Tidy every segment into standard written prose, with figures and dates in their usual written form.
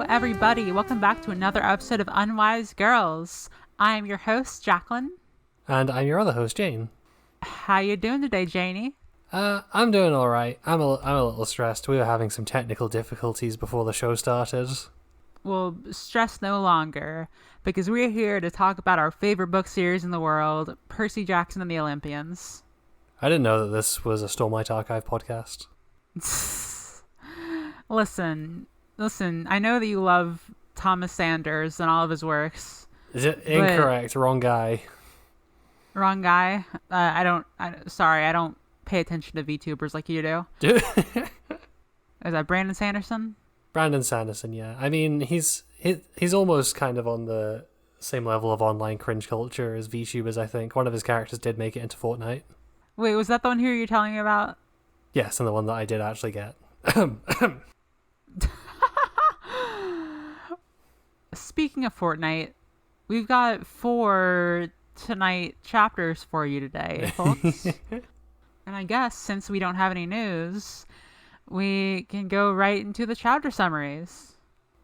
Everybody, welcome back to another episode of Unwise Girls. I am your host, Jacqueline. And I'm your other host, Jane. How you doing today, Janie? I'm doing all right. I'm a little stressed. We were having some technical difficulties before the show started. Well, stress no longer, because we're here to talk about our favorite book series in the world, Percy Jackson and the Olympians. I didn't know that this was a Stormlight Archive podcast. Listen, I know that you love Thomas Sanders and all of his works. Is it incorrect? Wrong guy. Wrong guy? I don't pay attention to VTubers like you do. Is that Brandon Sanderson? Brandon Sanderson, yeah. I mean, he's almost kind of on the same level of online cringe culture as VTubers, I think. One of his characters did make it into Fortnite. Wait, was that the one who you're telling me about? Yes, and the one that I did actually get. Speaking of Fortnite, we've got 4 tonight chapters for you today, folks. And I guess since we don't have any news, we can go right into the chapter summaries.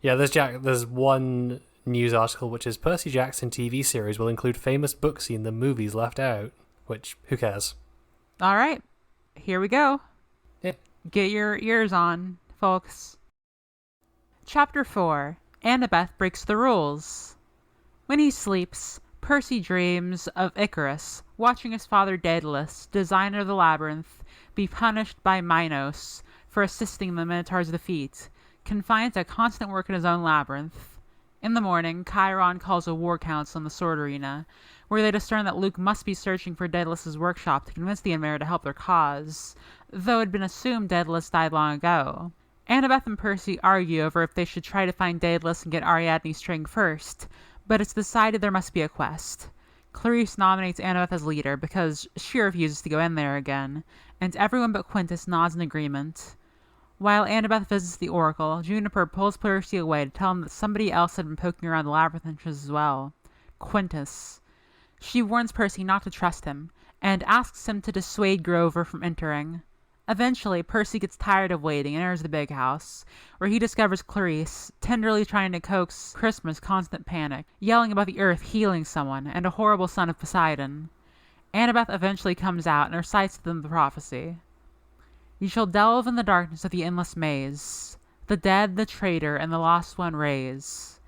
Yeah, there's one news article which is Percy Jackson TV series will include famous book scene the movies left out, which, who cares? All right, here we go. Yeah. Get your ears on, folks. Chapter 4. Annabeth breaks the rules. When he sleeps, Percy dreams of Icarus watching his father Daedalus, designer of the Labyrinth, be punished by Minos for assisting the Minotaur's defeat, confined to constant work in his own labyrinth. In the morning, Chiron calls a war council in the sword arena, where they discern that Luke must be searching for Daedalus's workshop to convince the Unmarried to help their cause, though it had been assumed Daedalus died long ago. Annabeth and Percy argue over if they should try to find Daedalus and get Ariadne string first, but it's decided there must be a quest. Clarice nominates Annabeth as leader because she refuses to go in there again, and everyone but Quintus nods in agreement. While Annabeth visits the Oracle, Juniper pulls Percy away to tell him that somebody else had been poking around the labyrinth entrance as well. Quintus. She warns Percy not to trust him, and asks him to dissuade Grover from entering. Eventually, Percy gets tired of waiting and enters the big house, where he discovers Clarice, tenderly trying to coax Christmas' constant panic, yelling about the earth healing someone, and a horrible son of Poseidon. Annabeth eventually comes out and recites to them the prophecy. You shall delve in the darkness of the endless maze, the dead, the traitor, and the lost one raise.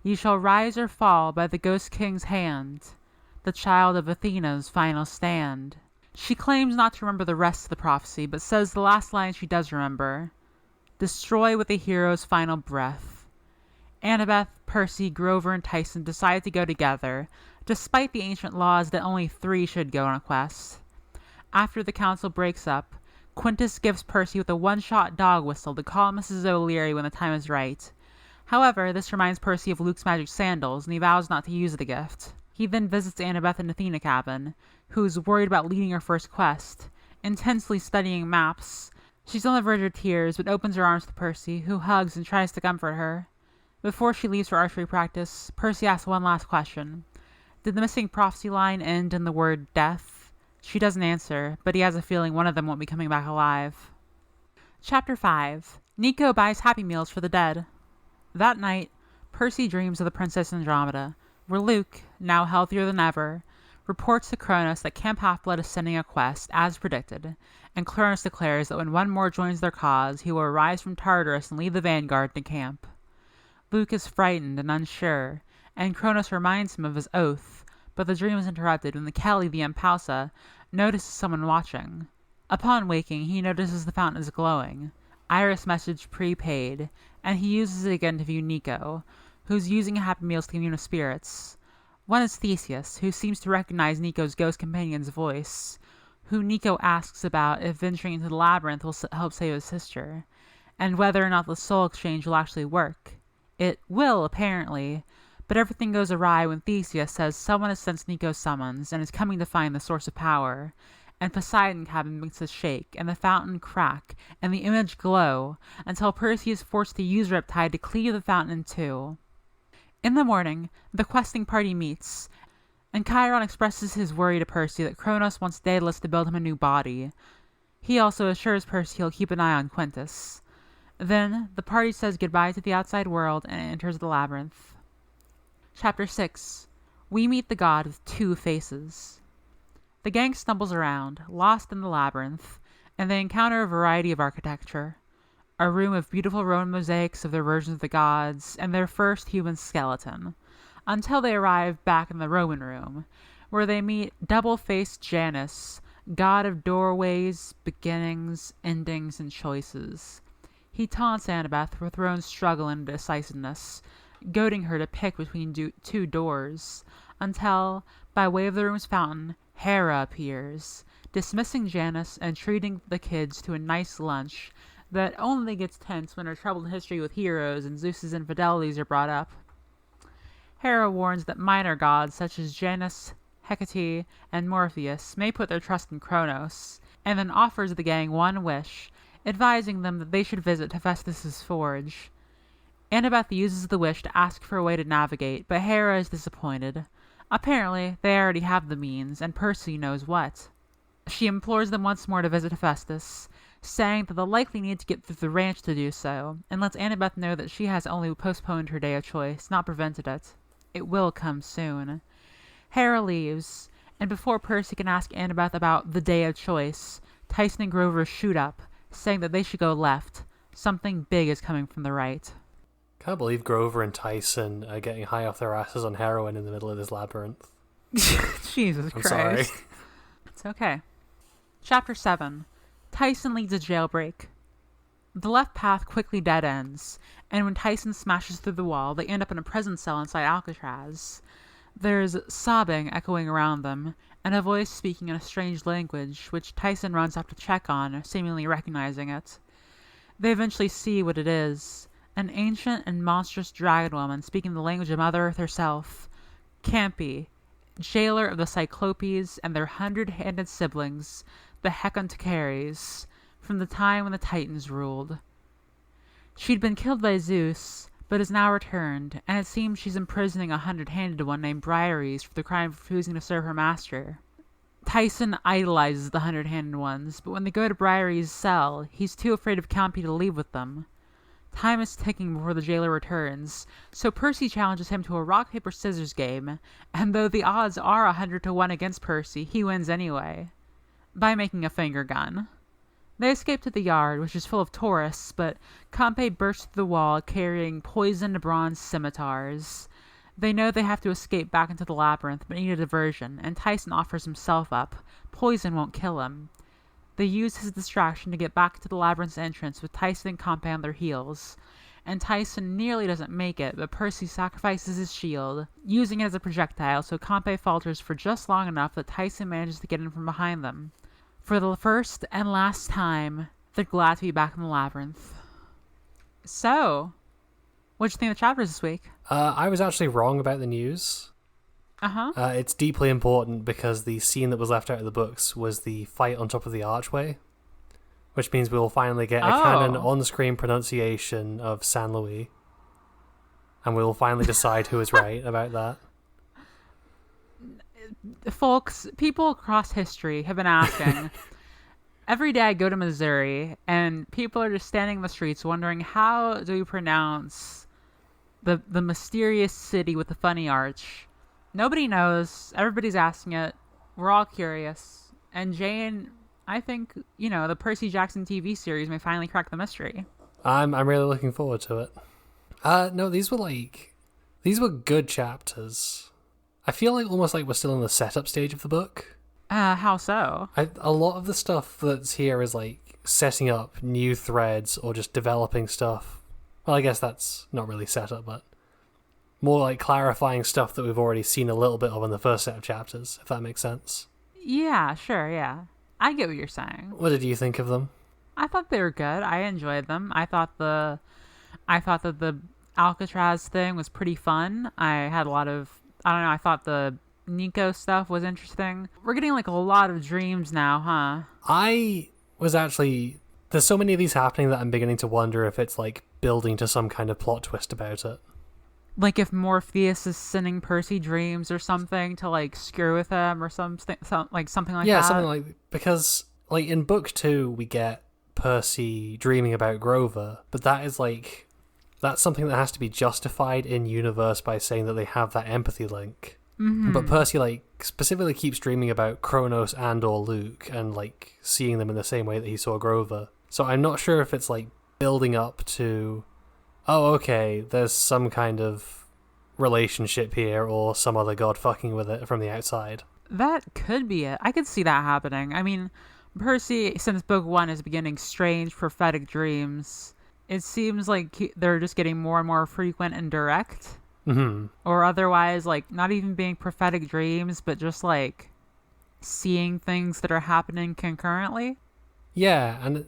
You shall rise or fall by the Ghost King's hand, the child of Athena's final stand. She claims not to remember the rest of the prophecy, but says the last line she does remember. Destroy with a hero's final breath. Annabeth, Percy, Grover, and Tyson decide to go together, despite the ancient laws that only 3 should go on a quest. After the council breaks up, Quintus gives Percy with a one-shot dog whistle to call Mrs. O'Leary when the time is right. However, this reminds Percy of Luke's magic sandals, and he vows not to use the gift. He then visits Annabeth in Athena cabin, who's worried about leading her first quest, intensely studying maps. She's on the verge of tears, but opens her arms to Percy, who hugs and tries to comfort her. Before she leaves for archery practice, Percy asks one last question. Did the missing prophecy line end in the word death? She doesn't answer, but he has a feeling one of them won't be coming back alive. Chapter 5. Nico buys Happy Meals for the dead. That night, Percy dreams of the Princess Andromeda, where Luke, now healthier than ever, reports to Kronos that Camp Half-Blood is sending a quest, as predicted, and Kronos declares that when one more joins their cause, he will arise from Tartarus and lead the vanguard to camp. Luke is frightened and unsure, and Kronos reminds him of his oath, but the dream is interrupted when the Kelly, the Impalsa, notices someone watching. Upon waking, he notices the fountain is glowing. Iris message prepaid, and he uses it again to view Nico, who's using Happy Meals to commune with spirits. One is Theseus, who seems to recognize Nico's ghost companion's voice, who Nico asks about if venturing into the labyrinth will help save his sister, and whether or not the soul exchange will actually work. It will, apparently, but everything goes awry when Theseus says someone has sensed Nico's summons and is coming to find the source of power, and Poseidon cabin begins to shake, and the fountain crack, and the image glow, until Percy is forced to use Riptide to cleave the fountain in two. In the morning, the questing party meets, and Chiron expresses his worry to Percy that Kronos wants Daedalus to build him a new body. He also assures Percy he'll keep an eye on Quintus. Then, the party says goodbye to the outside world and enters the labyrinth. Chapter 6. We meet the god with two faces. The gang stumbles around, lost in the labyrinth, and they encounter a variety of architecture. A room of beautiful Roman mosaics of their versions of the gods, and their first human skeleton, until they arrive back in the Roman room, where they meet double-faced Janus, god of doorways, beginnings, endings, and choices. He taunts Annabeth with her own struggle and indecisiveness, goading her to pick between two doors, until, by way of the room's fountain, Hera appears, dismissing Janus and treating the kids to a nice lunch that only gets tense when her troubled history with heroes and Zeus's infidelities are brought up. Hera warns that minor gods such as Janus, Hecate, and Morpheus may put their trust in Kronos, and then offers the gang one wish, advising them that they should visit Hephaestus' forge. Annabeth uses the wish to ask for a way to navigate, but Hera is disappointed. Apparently, they already have the means, and Percy knows what. She implores them once more to visit Hephaestus, saying that they'll likely need to get through the ranch to do so, and lets Annabeth know that she has only postponed her day of choice, not prevented it. It will come soon. Hera leaves, and before Percy can ask Annabeth about the day of choice, Tyson and Grover shoot up, saying that they should go left. Something big is coming from the right. Can't believe Grover and Tyson are getting high off their asses on heroin in the middle of this labyrinth. Jesus I'm Christ. sorry. It's okay. Chapter 7. Tyson leads a jailbreak. The left path quickly dead ends, and when Tyson smashes through the wall, they end up in a prison cell inside Alcatraz. There's sobbing echoing around them, and a voice speaking in a strange language, which Tyson runs up to check on, seemingly recognizing it. They eventually see what it is. An ancient and monstrous dragon woman speaking the language of Mother Earth herself. Campy, jailer of the Cyclopes and their 100-handed siblings, the Hecatoncheires, from the time when the Titans ruled. She'd been killed by Zeus, but is now returned, and it seems she's imprisoning a 100-handed one named Briares for the crime of refusing to serve her master. Tyson idolizes the 100-handed ones, but when they go to Briares' cell, he's too afraid of Campy to leave with them. Time is ticking before the jailer returns, so Percy challenges him to a rock-paper-scissors game, and though the odds are 100-1 against Percy, he wins anyway, by making a finger gun. They escape to the yard, which is full of tourists, but Campe bursts through the wall carrying poisoned bronze scimitars. They know they have to escape back into the labyrinth, but need a diversion, and Tyson offers himself up. Poison won't kill him. They use his distraction to get back to the labyrinth's entrance with Tyson and Campe on their heels. And Tyson nearly doesn't make it, but Percy sacrifices his shield, using it as a projectile, so Campe falters for just long enough that Tyson manages to get in from behind them. For the first and last time, they're glad to be back in the labyrinth. So, what'd you think of the chapters this week? I was actually wrong about the news. It's deeply important because the scene that was left out of the books was the fight on top of the archway, which means we will finally get a canon on-screen pronunciation of San Luis, and we will finally decide who is right about that. Folks, people across history have been asking. Every day I go to Missouri, and people are just standing in the streets wondering, how do we pronounce the mysterious city with the funny arch? Nobody knows. Everybody's asking it. We're all curious. And Jane, I think, the Percy Jackson TV series may finally crack the mystery. I'm really looking forward to it. No, these were good chapters. I feel almost like we're still in the setup stage of the book. How so? A lot of the stuff that's here is setting up new threads or just developing stuff. Well, I guess that's not really setup, but more clarifying stuff that we've already seen a little bit of in the first set of chapters, if that makes sense. Yeah, sure, yeah. I get what you're saying. What did you think of them? I thought they were good. I enjoyed them. I thought that the Alcatraz thing was pretty fun. I had a lot of, I thought the Nico stuff was interesting. We're getting like a lot of dreams now, huh? There's so many of these happening that I'm beginning to wonder if it's like building to some kind of plot twist about it. Like if Morpheus is sending Percy dreams or something to like screw with him or something like that. Yeah, something like, because like in book 2 we get Percy dreaming about Grover, but that's something that has to be justified in universe by saying that they have that empathy link. Mm-hmm. But Percy like specifically keeps dreaming about Kronos and or Luke and like seeing them in the same way that he saw Grover. So I'm not sure if it's like building up to, oh, okay, there's some kind of relationship here or some other god fucking with it from the outside. That could be it. I could see that happening. I mean, Percy, since book 1, is beginning strange prophetic dreams. It seems like they're just getting more and more frequent and direct. Mm-hmm. Or otherwise, like, not even being prophetic dreams, but just, like, seeing things that are happening concurrently. Yeah, and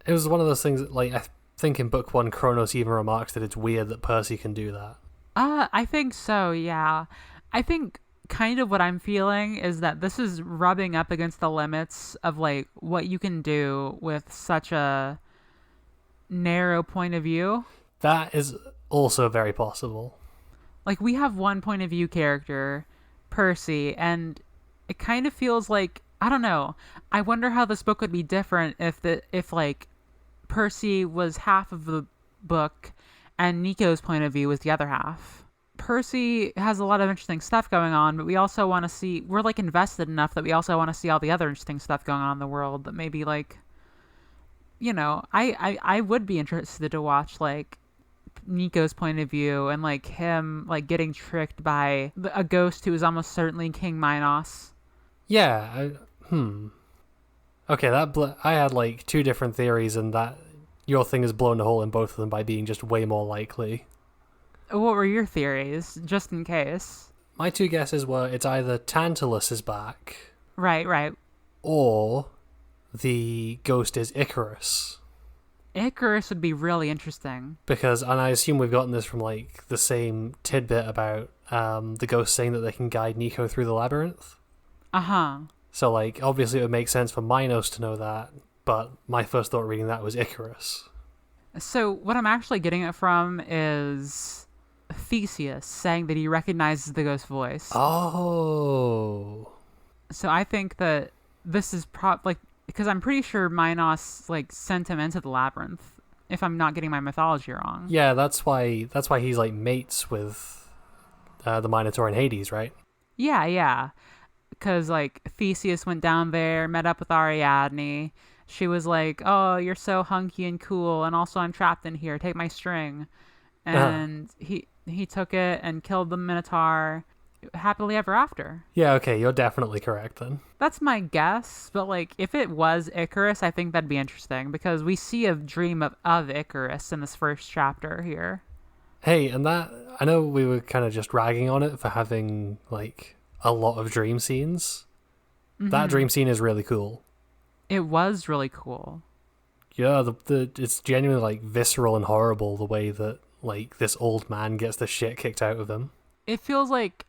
it was one of those things that, like, I think in book 1, Kronos even remarks that it's weird that Percy can do that. I think so, yeah. I think kind of what I'm feeling is that this is rubbing up against the limits of, like, what you can do with such a narrow point of view. That is also very possible. Like, we have one point of view character, Percy, and it kind of feels like, I don't know, I wonder how this book would be different if like Percy was half of the book and Nico's point of view was the other half. Percy has a lot of interesting stuff going on, but we also want to see, we're like invested enough that we also want to see all the other interesting stuff going on in the world that maybe like, you know, I would be interested to watch like Nico's point of view and like him like getting tricked by a ghost who is almost certainly King Minos. Yeah. Okay, I had like 2 different theories, and that your thing has blown a hole in both of them by being just way more likely. What were your theories, just in case? My 2 guesses were it's either Tantalus is back. Right. Or the ghost is Icarus. Icarus would be really interesting. Because, and I assume we've gotten this from like the same tidbit about the ghost saying that they can guide Nico through the labyrinth. Uh-huh. So like, obviously it would make sense for Minos to know that, but my first thought reading that was Icarus. So what I'm actually getting it from is Theseus saying that he recognizes the ghost voice. Oh. So I think that this is because I'm pretty sure Minos like sent him into the labyrinth, if I'm not getting my mythology wrong. Yeah, that's why he's like mates with the Minotaur in Hades, right? Yeah. Because like Theseus went down there, met up with Ariadne. She was like, "Oh, you're so hunky and cool, and also I'm trapped in here. Take my string." And he took it and killed the Minotaur. Happily ever after. Yeah, okay, you're definitely correct then. That's my guess, but like if it was Icarus, I think that'd be interesting because we see a dream of Icarus in this first chapter here. Hey, and that, I know we were kind of just ragging on it for having like a lot of dream scenes. Mm-hmm. That dream scene is really cool. It was really cool. Yeah, it's genuinely like visceral and horrible the way that like this old man gets the shit kicked out of him. It feels like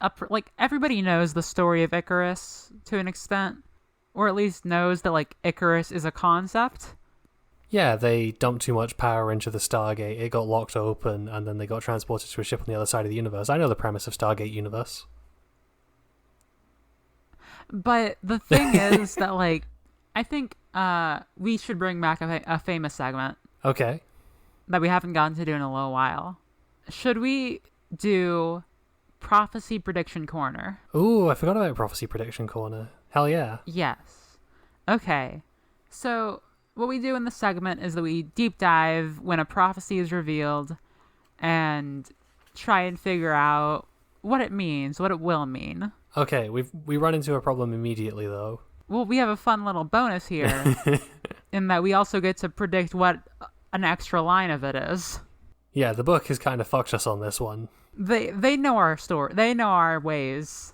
everybody knows the story of Icarus to an extent, or at least knows that like Icarus is a concept. Yeah, they dumped too much power into the Stargate. It got locked open, and then they got transported to a ship on the other side of the universe. I know the premise of Stargate Universe. But the thing is that like, I think we should bring back a famous segment. Okay. That we haven't gotten to do in a little while. Should we do Prophecy Prediction Corner? Ooh, I forgot about Prophecy Prediction Corner. Hell yeah. Yes. Okay. So what we do in the segment is that we deep dive when a prophecy is revealed and try and figure out what it means, what it will mean. Okay, we run into a problem immediately though. Well, we have a fun little bonus here in that we also get to predict what an extra line of it is. Yeah, the book has kind of fucked us on this one. They know our story. They know our ways.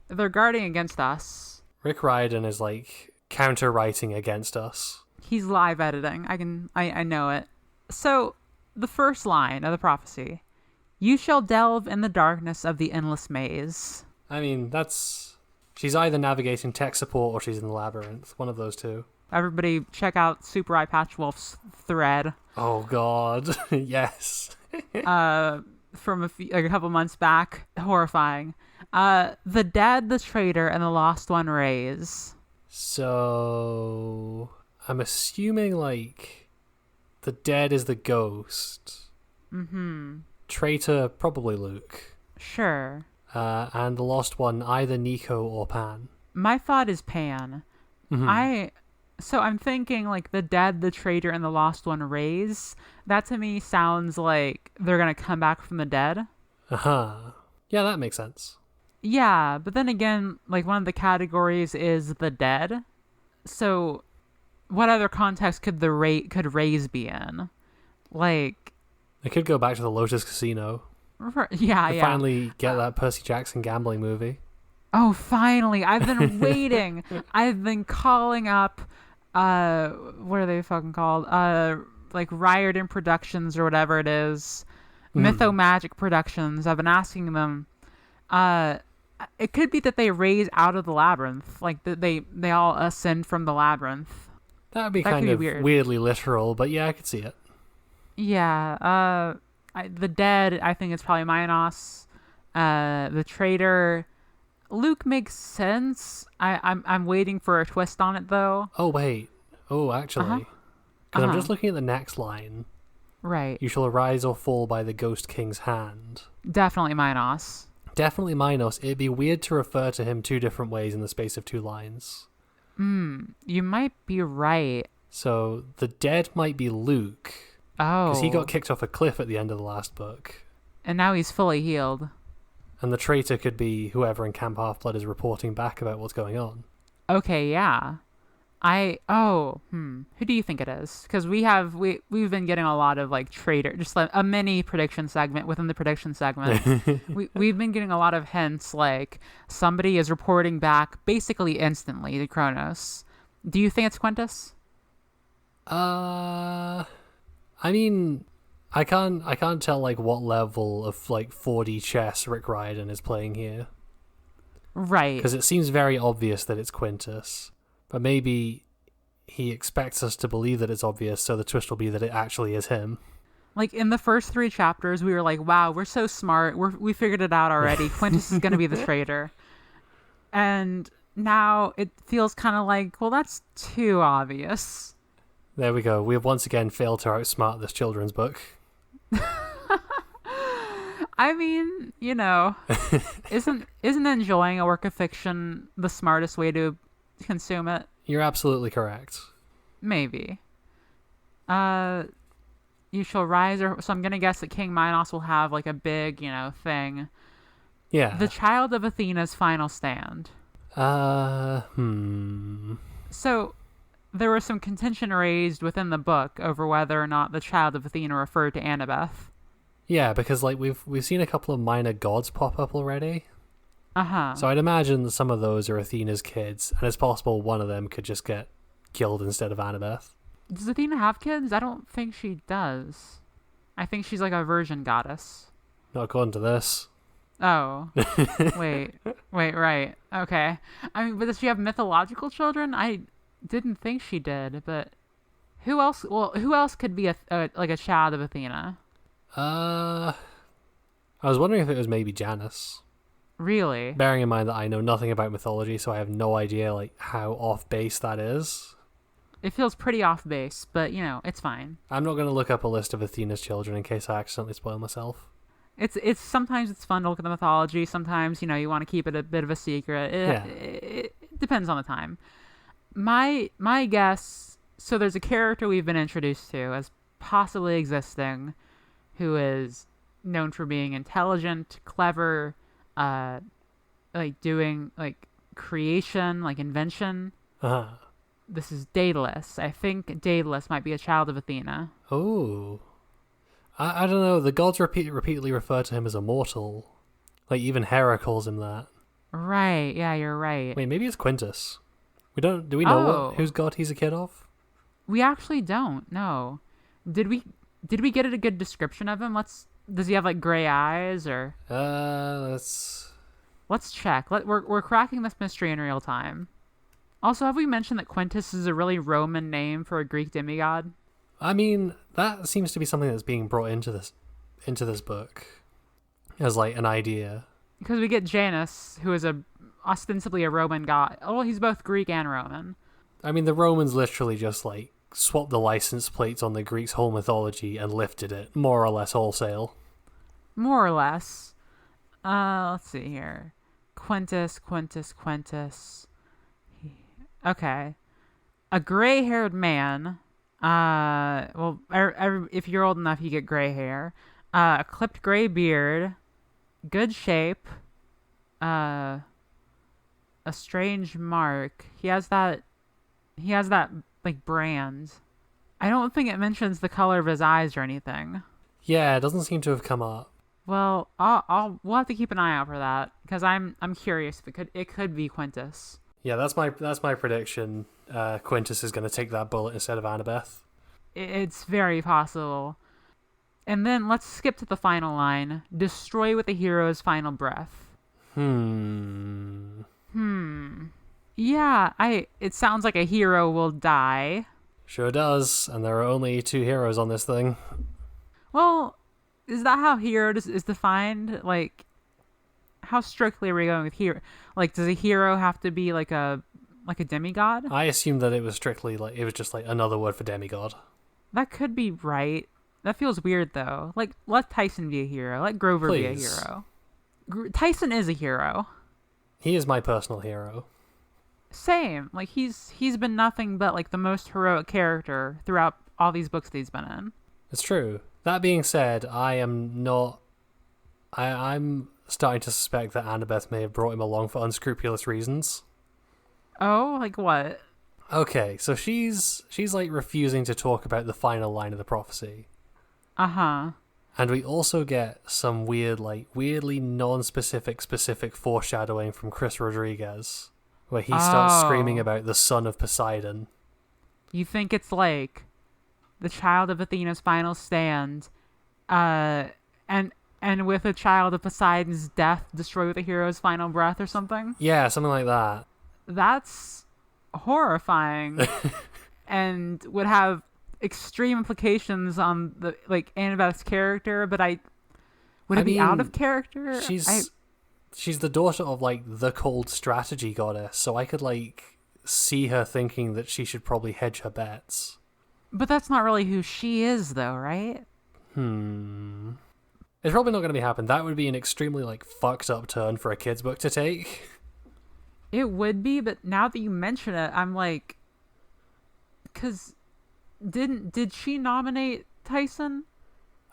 They're guarding against us. Rick Riordan is like counter-writing against us. He's live editing. I know it. So, the first line of the prophecy. You shall delve in the darkness of the endless maze. I mean, she's either navigating tech support or she's in the labyrinth. One of those two. Everybody check out Super Eye Patch Wolf's thread. Oh, God. Yes. From a couple months back. Horrifying. The Dead, the Traitor, and the Lost One raise. So I'm assuming, like, the Dead is the ghost. Mm-hmm. Traitor, probably Luke. Sure. And the Lost One, either Nico or Pan. My thought is Pan. Mm-hmm. So I'm thinking, like, the Dead, the Traitor, and the Lost One raise. That to me sounds like they're going to come back from the dead. Uh-huh. Yeah, that makes sense. Yeah, but then again, like, one of the categories is the dead. So what other context could raise be in? Like... They could go back to the Lotus Casino. Yeah. Finally get that Percy Jackson gambling movie. Oh, finally. I've been waiting. I've been calling up... what are they fucking called? Like Riordan Productions or whatever it is. Mytho Magic Productions. I've been asking them. It could be that they raise out of the labyrinth. Like they all ascend from the labyrinth. That would be kind of weirdly literal, but yeah, I could see it. Yeah. The Dead, I think it's probably Minos. The Traitor... Luke makes sense. I'm waiting for a twist on it, though. Oh, wait. Oh, actually. Because I'm just looking at the next line. Right. You shall arise or fall by the Ghost King's hand. Definitely Minos. Definitely Minos. It'd be weird to refer to him two different ways in the space of two lines. You might be right. So, the Dead might be Luke. Oh. Because he got kicked off a cliff at the end of the last book. And now he's fully healed. And the traitor could be whoever in Camp Half-Blood is reporting back about what's going on. Okay, yeah. Who do you think it is? Because we've been getting a lot of, like, traitor, just like a mini prediction segment within the prediction segment. We've been getting a lot of hints, like somebody is reporting back basically instantly to Kronos. Do you think it's Quintus? I mean, I can't tell, like, what level of, like, 4D chess Rick Riordan is playing here. Right. Because it seems very obvious that it's Quintus. But maybe he expects us to believe that it's obvious, so the twist will be that it actually is him. Like, in the first 3 chapters, we were like, wow, we're so smart. We figured it out already. Quintus is going to be the traitor. And now it feels kind of like, well, that's too obvious. There we go. We have once again failed to outsmart this children's book. I mean, you know, isn't enjoying a work of fiction the smartest way to consume it? You're absolutely correct. Maybe. You shall rise, so I'm gonna guess that King Minos will have, like, a big, thing. Yeah. The child of Athena's final stand. So there was some contention raised within the book over whether or not the child of Athena referred to Annabeth. Yeah, because, like, we've seen a couple of minor gods pop up already. So I'd imagine that some of those are Athena's kids, and it's possible one of them could just get killed instead of Annabeth. Does Athena have kids? I don't think she does. I think she's like a virgin goddess. Not according to this. Oh. Wait, right. Okay. I mean, but does she have mythological children? I didn't think she did, but who else? Well, who else could be like a child of Athena? I was wondering if it was maybe Janus. Really? Bearing in mind that I know nothing about mythology, so I have no idea, like, how off base that is. It feels pretty off base, but, it's fine. I'm not going to look up a list of Athena's children in case I accidentally spoil myself. It's sometimes it's fun to look at the mythology. Sometimes, you want to keep it a bit of a secret. It depends on the time. My guess, so there's a character we've been introduced to as possibly existing who is known for being intelligent, clever, like doing, like, creation, like invention. This is Daedalus. I think Daedalus might be a child of Athena. Oh. I don't know. The gods repeatedly refer to him as a mortal. Like, even Hera calls him that. Right. Yeah, you're right. Wait, maybe it's Quintus. Do we know whose god he's a kid of? We actually don't. No. Did we get a good description of him? Does he have, like, gray eyes or? Let's Let's check. We're cracking this mystery in real time. Also, have we mentioned that Quintus is a really Roman name for a Greek demigod? I mean, that seems to be something that's being brought into this book as like an idea. Because we get Janus, who is ostensibly a Roman god. Oh, he's both Greek and Roman. I mean, the Romans literally just like swapped the license plates on the Greeks' whole mythology and lifted it more or less wholesale. More or less. Let's see here. Quintus. Okay. A gray-haired man. Well, if you're old enough, you get gray hair. A clipped gray beard. Good shape. A strange mark. He has that like brand. I don't think it mentions the color of his eyes or anything. Yeah, it doesn't seem to have come up. Well, we'll have to keep an eye out for that because I'm curious if it could be Quintus. Yeah, that's my prediction. Quintus is going to take that bullet instead of Annabeth. It's very possible. And then let's skip to the final line. Destroy with the hero's final breath. Yeah, it sounds like a hero will die. Sure does, and there are only 2 heroes on this thing. Well, is that how hero is defined? Like, how strictly are we going with hero? Like, does a hero have to be like a demigod? I assumed that it was strictly like it was just like another word for demigod. That could be right. That feels weird though. Like, let Tyson be a hero. Let Grover be a hero. Tyson is a hero. He is my personal hero. Same. Like, he's been nothing but like the most heroic character throughout all these books that he's been in. It's true. That being said, I'm starting to suspect that Annabeth may have brought him along for unscrupulous reasons. Oh, like what? Okay, so she's like refusing to talk about the final line of the prophecy. Uh-huh. And we also get some weirdly non-specific specific foreshadowing from Chris Rodriguez, where he starts screaming about the son of Poseidon. You think it's like the child of Athena's final stand, and with a child of Poseidon's death, destroy with the hero's final breath or something? Yeah, something like that. That's horrifying and would have extreme implications on the Annabeth's character, but would it be out of character? She's the daughter of like the cold strategy goddess, so I could like see her thinking that she should probably hedge her bets. But that's not really who she is though, right? It's probably not going to be happen. That would be an extremely like fucked up turn for a kid's book to take. It would be, but now that you mention it, I'm like, because did she nominate Tyson?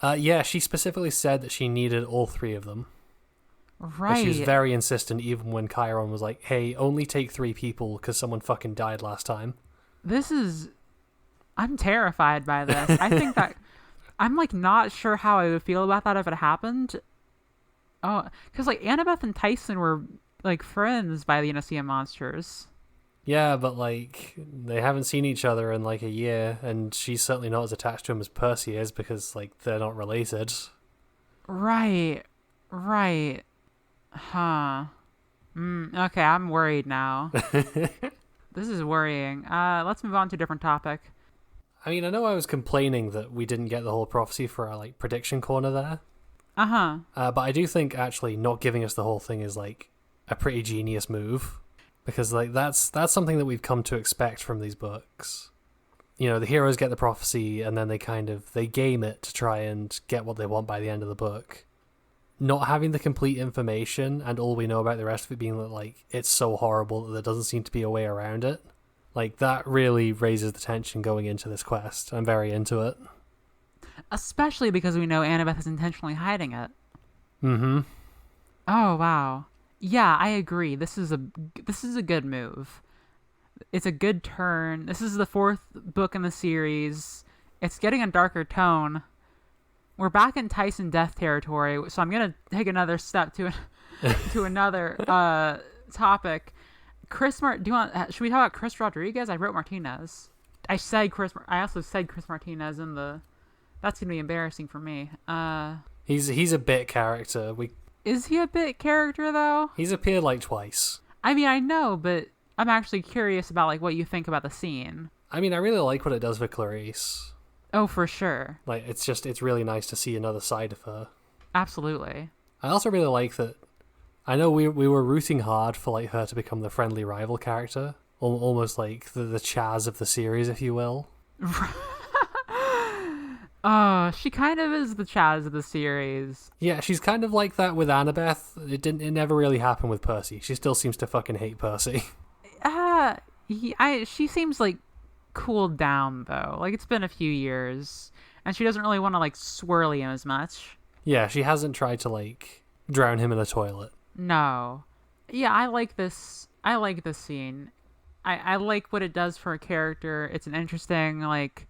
Yeah, she specifically said that she needed all 3 of them. Right. And she was very insistent, even when Chiron was like, "Hey, only take 3 people because someone fucking died last time." I'm terrified by this. I think that I'm like not sure how I would feel about that if it happened. Oh, because like Annabeth and Tyson were like friends by the Sea of Monsters. Yeah, but like they haven't seen each other in like a year, and she's certainly not as attached to him as Percy is because like they're not related. Right. Huh. Okay, I'm worried now. This is worrying. Let's move on to a different topic. I mean, I know I was complaining that we didn't get the whole prophecy for our like prediction corner there. Uh-huh. But I do think actually not giving us the whole thing is like a pretty genius move, because like that's something that we've come to expect from these books. You know, the heroes get the prophecy and then they game it to try and get what they want by the end of the book. Not having the complete information and all we know about the rest of it being that like it's so horrible that there doesn't seem to be a way around it. Like that really raises the tension going into this quest. I'm very into it. Especially because we know Annabeth is intentionally hiding it. Mm-hmm. Oh, wow. Yeah, I agree. This is a good move. It's a good turn. This is the 4th book in the series. It's getting a darker tone. We're back in Tyson death territory, so I'm gonna take another step to another topic. Should we talk about Chris Rodriguez? I wrote Martinez. I also said Chris Martinez in the. That's gonna be embarrassing for me. He's a bit character. Is he a bit character, though? He's appeared like twice. I mean, I know, but I'm actually curious about like what you think about the scene. I mean, I really like what it does for Clarice. Oh, for sure. Like, it's really nice to see another side of her. Absolutely. I also really like that. I know we were rooting hard for like her to become the friendly rival character, almost like the Chaz of the series, if you will. She kind of is the Chaz of the series. Yeah, she's kind of like that with Annabeth. It never really happened with Percy. She still seems to fucking hate Percy. She seems like cooled down though. Like it's been a few years, and she doesn't really want to like swirly him as much. Yeah, she hasn't tried to like drown him in a toilet. No. Yeah, I like this. I like this scene. I like what it does for a character. It's an interesting like.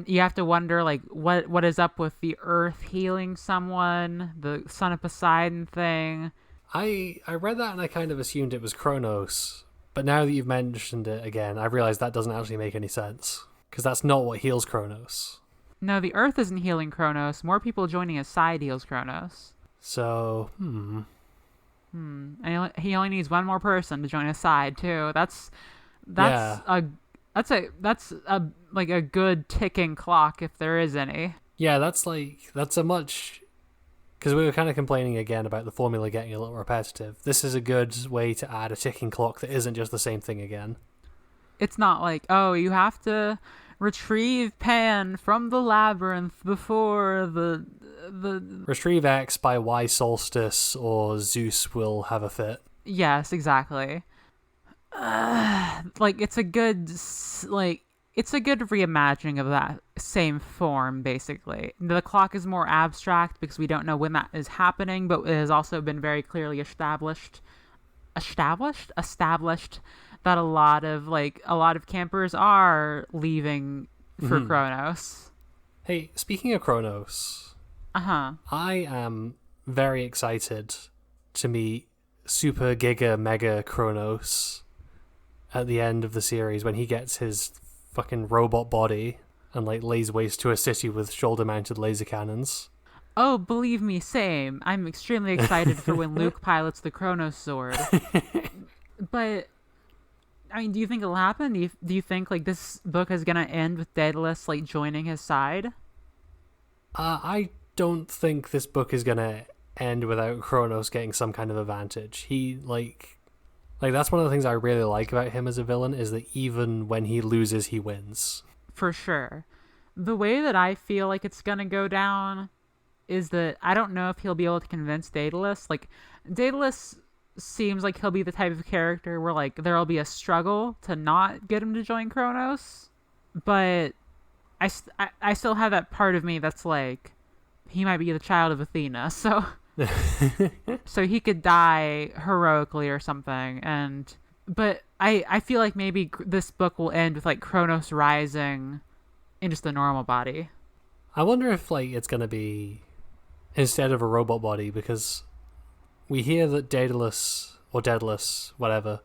You have to wonder like what is up with the Earth healing someone, the Son of Poseidon thing. I read that and I kind of assumed it was Kronos. But now that you've mentioned it again, I've realized that doesn't actually make any sense. Because that's not what heals Kronos. No, the Earth isn't healing Kronos. More people joining his side heals Kronos. So, And he only needs one more person to join his side, too. That's a good ticking clock, if there is any. Yeah, that's a much... Because we were kind of complaining again about the formula getting a little repetitive. This is a good way to add a ticking clock that isn't just the same thing again. It's not like, oh, you have to retrieve Pan from the labyrinth before the... Retrieve X by Y solstice or Zeus will have a fit. Yes, exactly. It's a good reimagining of that same form, basically. The clock is more abstract because we don't know when that is happening, but it has also been very clearly established that a lot of campers are leaving for Kronos. Hey, speaking of Kronos, I am very excited to meet Super Giga Mega Kronos at the end of the series when he gets his fucking robot body and like lays waste to a city with shoulder-mounted laser cannons. Oh, believe me, same. I'm extremely excited for when Luke pilots the Kronos sword. But I mean, do you think it'll happen? Do you think like this book is gonna end with Daedalus like joining his side? I don't think this book is gonna end without Kronos getting some kind of advantage. He like that's one of the things I really like about him as a villain is that even when he loses, he wins. For sure. The way that I feel like it's gonna go down is that I don't know if he'll be able to convince Daedalus. Like, Daedalus seems like he'll be the type of character where like there'll be a struggle to not get him to join Kronos. But I still have that part of me that's like, he might be the child of Athena, so... so he could die heroically or something, but I feel like maybe this book will end with like Kronos rising in just a normal body. I wonder if like it's gonna be instead of a robot body, because we hear that Daedalus or Daedalus, whatever,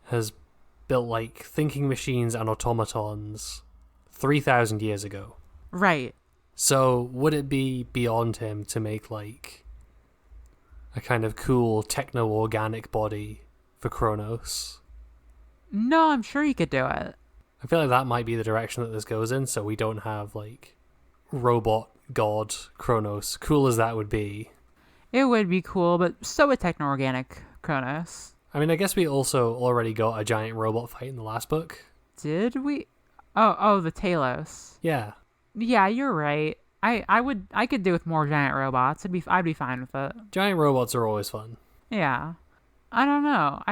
has built like thinking machines and automatons 3,000 years ago. Right. So would it be beyond him to make like a kind of cool techno-organic body for Kronos? No, I'm sure he could do it. I feel like that might be the direction that this goes in, so we don't have like robot god Kronos. Cool as that would be. It would be cool, but so would techno-organic Kronos. I mean, I guess we also already got a giant robot fight in the last book. Did we? Oh, the Talos. Yeah. Yeah, you're right. I could do with more giant robots. I'd be fine with it. Giant robots are always fun. Yeah. I don't know.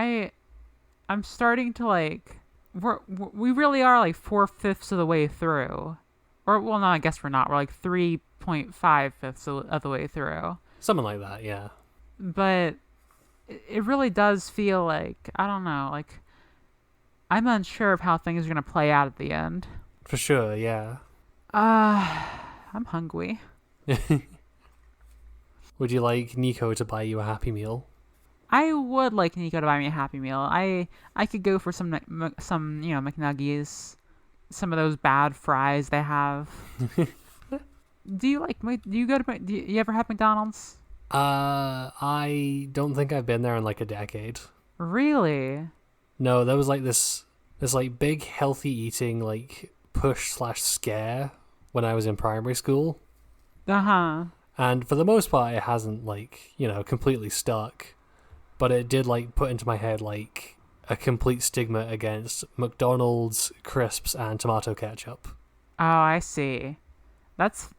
I'm starting to like we really are like 4/5 of the way through. Or well, no, I guess we're not. We're like 3.5 of the way through. Something like that, yeah. But it really does feel like, I don't know, like I'm unsure of how things are going to play out at the end. For sure, yeah. I'm hungry. Would you like Nico to buy you a Happy Meal? I would like Nico to buy me a Happy Meal. I could go for some McNuggies, some of those bad fries they have. Do you ever have McDonald's? I don't think I've been there in like a decade. Really? No, there was like this like big healthy eating like push/scare when I was in primary school. Uh-huh. And for the most part, it hasn't like, completely stuck. But it did like put into my head like a complete stigma against McDonald's, crisps, and tomato ketchup. Oh, I see. That's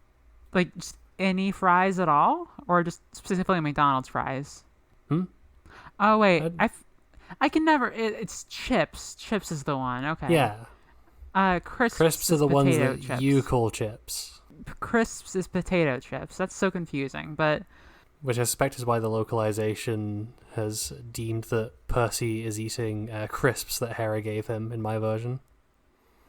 like just any fries at all? Or just specifically McDonald's fries? Oh, wait. I can never... it's chips. Chips is the one. Okay. Yeah. Crisps are the ones that chips. you call chips. Crisps is potato chips. That's so confusing, but... Which I suspect is why the localization has deemed that Percy is eating crisps that Hera gave him in my version.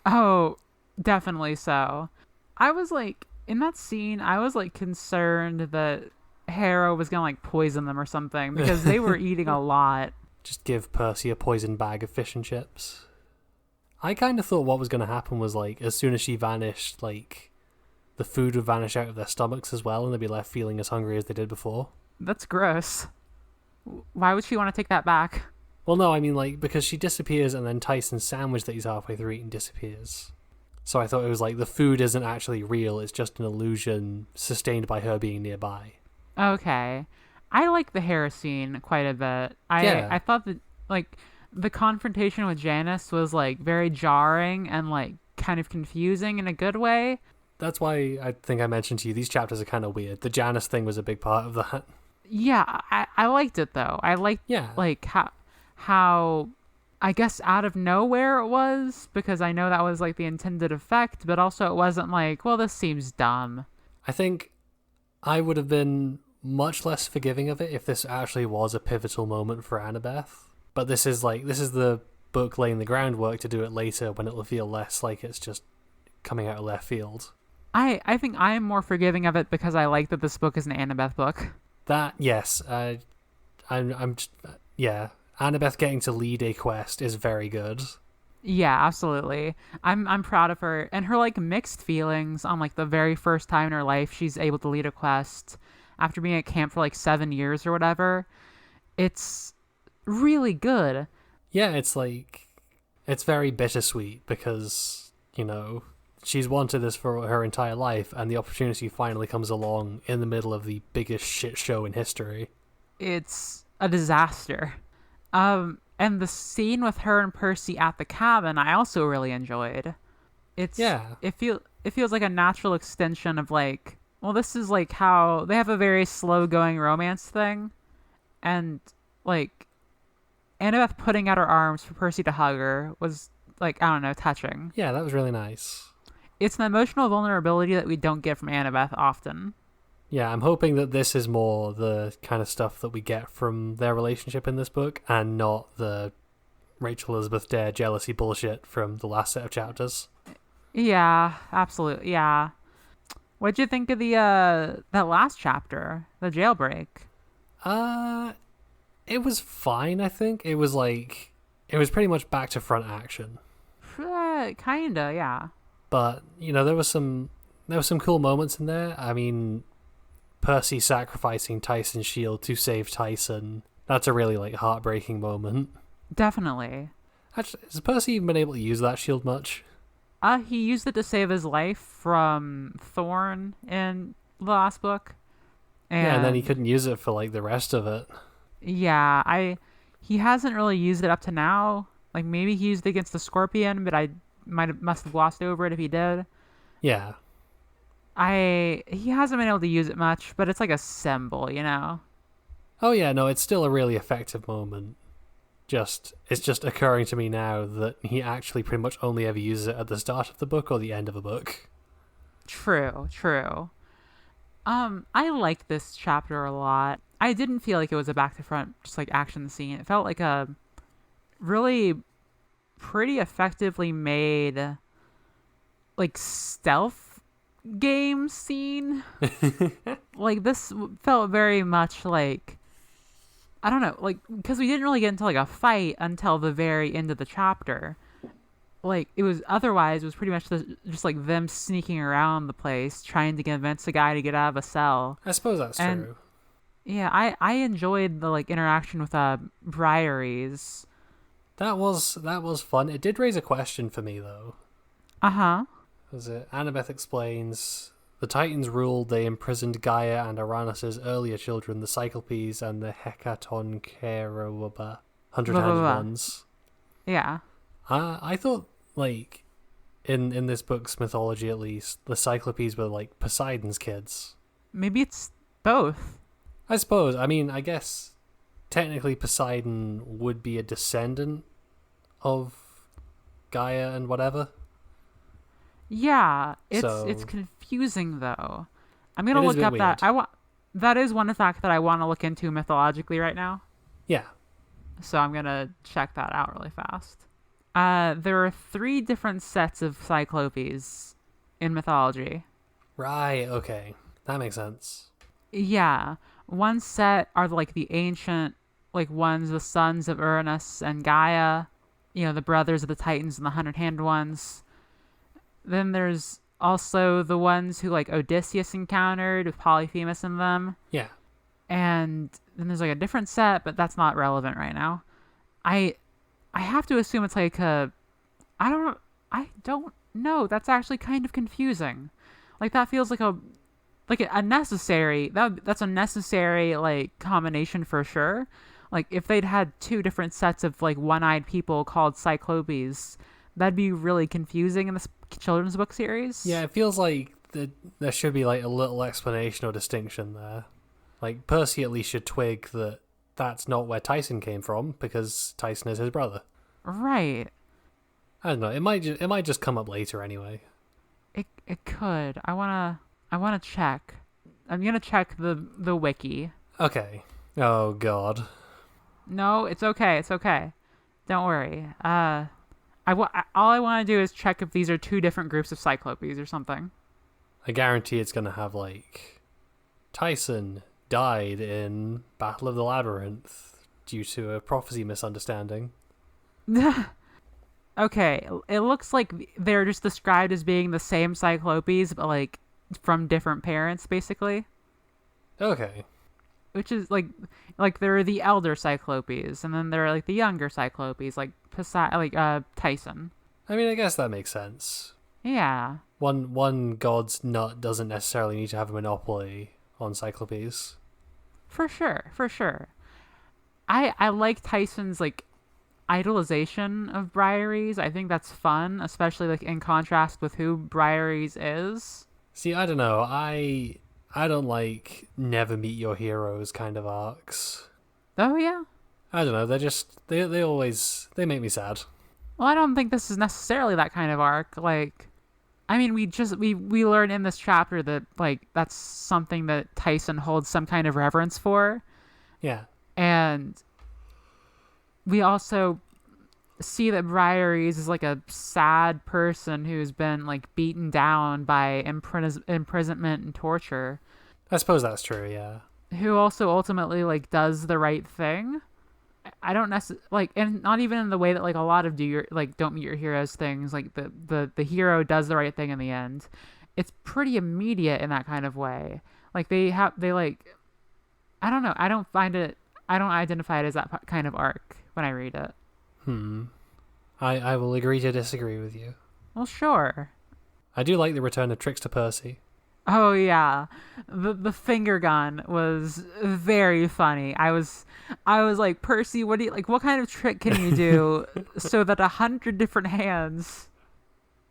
Oh, definitely so. I was like, in that scene, I was like concerned that Hera was gonna like poison them or something because they were eating a lot. Just give Percy a poison bag of fish and chips. I kind of thought what was going to happen was like as soon as she vanished, like the food would vanish out of their stomachs as well and they'd be left feeling as hungry as they did before. That's gross. Why would she want to take that back? Well, no, I mean like because she disappears and then Tyson's sandwich that he's halfway through eating disappears. So I thought it was like the food isn't actually real, it's just an illusion sustained by her being nearby. Okay. I like the Hera scene quite a bit. I thought that like the confrontation with Janice was like very jarring and like kind of confusing in a good way. That's why I think I mentioned to you these chapters are kind of weird. The Janice thing was a big part of that. Yeah, I liked it though. I liked like how I guess out of nowhere it was, because I know that was like the intended effect, but also it wasn't like, well, this seems dumb. I think I would have been much less forgiving of it if this actually was a pivotal moment for Annabeth. But this is the book laying the groundwork to do it later when it'll feel less like it's just coming out of left field. I think I am more forgiving of it because I like that this book is an Annabeth book. That, yes. Yeah. Annabeth getting to lead a quest is very good. Yeah, absolutely. I'm proud of her. And her like mixed feelings on like the very first time in her life she's able to lead a quest after being at camp for like 7 years or whatever. It's really good. Yeah, it's very bittersweet because, she's wanted this for her entire life and the opportunity finally comes along in the middle of the biggest shit show in history. It's a disaster. And the scene with her and Percy at the cabin I also really enjoyed. It feels like a natural extension of like, well, this is like how they have a very slow going romance thing, and like Annabeth putting out her arms for Percy to hug her was like, I don't know, touching. Yeah, that was really nice. It's an emotional vulnerability that we don't get from Annabeth often. Yeah, I'm hoping that this is more the kind of stuff that we get from their relationship in this book and not the Rachel Elizabeth Dare jealousy bullshit from the last set of chapters. Yeah, absolutely. Yeah. What'd you think of the that last chapter, the jailbreak? It was fine, I think. It was pretty much back to front action. Kinda, yeah. But, there were some cool moments in there. I mean, Percy sacrificing Tyson's shield to save Tyson. That's a really like heartbreaking moment. Definitely. Actually, has Percy even been able to use that shield much? He used it to save his life from Thorn in the last book. And then he couldn't use it for like the rest of it. Yeah, he hasn't really used it up to now. Like maybe he used it against the Scorpion, but I must have glossed over it if he did. Yeah. He hasn't been able to use it much, but it's like a symbol, Oh yeah, no, it's still a really effective moment. It's just occurring to me now that he actually pretty much only ever uses it at the start of the book or the end of a book. True. I liked this chapter a lot. I didn't feel like it was a back to front just like action scene. It felt like a really pretty effectively made like stealth game scene. Like this felt very much like, I don't know, like because we didn't really get into like a fight until the very end of the chapter. Like it was pretty much just like them sneaking around the place trying to convince a guy to get out of a cell. I suppose that's true. Yeah, I enjoyed the like interaction with Briaries. That was fun. It did raise a question for me though. Uh-huh. Was it Annabeth explains the Titans ruled, they imprisoned Gaia and Uranus's earlier children, the Cyclopes and the Hekatoncheirobah, hundred-handed ones. Yeah. I thought, like, in this book's mythology at least, the Cyclopes were like Poseidon's kids. Maybe it's both. I suppose. I mean, I guess technically Poseidon would be a descendant of Gaia and whatever. Yeah, it's confusing though. I'm gonna look up weird. that is one fact that I want to look into mythologically right now. Yeah. So I'm gonna check that out really fast. There are 3 different sets of Cyclopes in mythology. Right. Okay, that makes sense. Yeah, one set are like the ancient like ones, the sons of Uranus and Gaia. You know, the brothers of the Titans and the 100-handed ones. Then there's also the ones who like Odysseus encountered with Polyphemus in them. Yeah. And then there's like a different set, but that's not relevant right now. I have to assume it's like I don't know. That's actually kind of confusing. Like that feels like a necessary that's a necessary like combination for sure. Like if they'd had 2 different sets of like one-eyed people called Cyclopes, that'd be really confusing in this children's book series. Yeah, it feels like there should be like a little explanation or distinction there. Like Percy at least should twig that that's not where Tyson came from because Tyson is his brother. Right. I don't know. It might just come up later anyway. It could. I wanna check. I'm gonna check the wiki. Okay. Oh God. No, it's okay. It's okay. Don't worry. All I want to do is check if these are 2 different groups of Cyclopes or something. I guarantee it's gonna have like Tyson died in Battle of the Labyrinth due to a prophecy misunderstanding. Okay, it looks like they're just described as being the same Cyclopes, but like from different parents, basically. Okay. Which is like there are the elder Cyclopes, and then there are like the younger Cyclopes, like Tyson. I mean, I guess that makes sense. Yeah. One god's nut doesn't necessarily need to have a monopoly on Cyclopes. For sure. I like Tyson's like idolization of Briaries. I think that's fun, especially like in contrast with who Briaries is. See, I don't know. I don't like never meet your heroes kind of arcs. Oh yeah? I don't know. They're just they always make me sad. Well, I don't think this is necessarily that kind of arc. Like, I mean, we learn in this chapter that like that's something that Tyson holds some kind of reverence for. Yeah. And we also see that Briaries is like a sad person who's been like beaten down by imprisonment and torture. I suppose that's true, yeah. Who also ultimately like does the right thing. I don't necessarily like, and not even in the way that like a lot of don't meet your heroes things. Like the hero does the right thing in the end. It's pretty immediate in that kind of way. Like they like, I don't know. I don't identify it as that kind of arc when I read it. I will agree to disagree with you. Well, sure. I do like the return of Trickster Percy. Oh yeah, the finger gun was very funny. I was like, Percy, what kind of trick can you do so that 100 different hands?